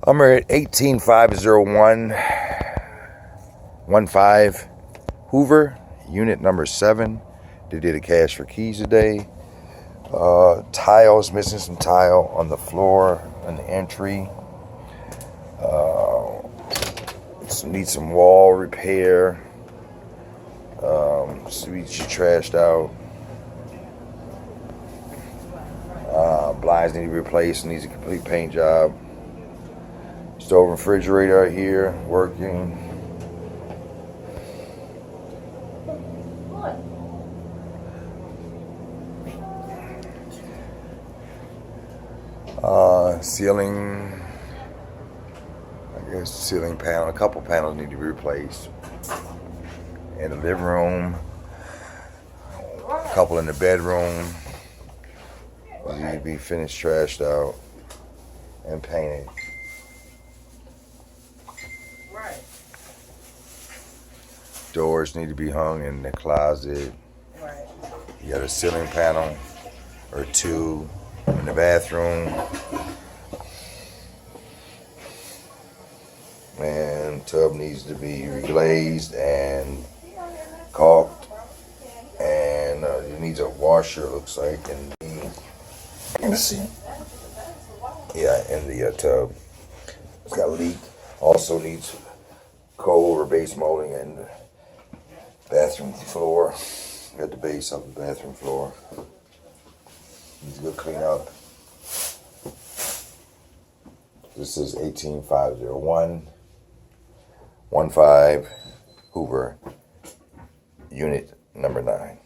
I'm at 18501 15 Hoover, unit number 7. They did a cash for keys today. Tiles, missing some tile on the floor in the entry. Need some wall repair. Streets trashed out. Blinds need to be replaced. Needs a complete paint job. Stove and refrigerator out here working. Ceiling, I guess ceiling panel, a couple panels need to be replaced. In the living room, a couple in the bedroom need to be finished, trashed out, and painted. Right. Doors need to be hung in the closet. Right. You got a ceiling panel or two in the bathroom. And tub needs to be reglazed and caulked, and it needs a washer, it looks like, in the sink. Yeah, in the tub. It's got a leak. Also needs cold or base molding in the bathroom floor. Got the base of the bathroom floor. Needs a good clean up. This is 18501 15 Hoover, unit number 9.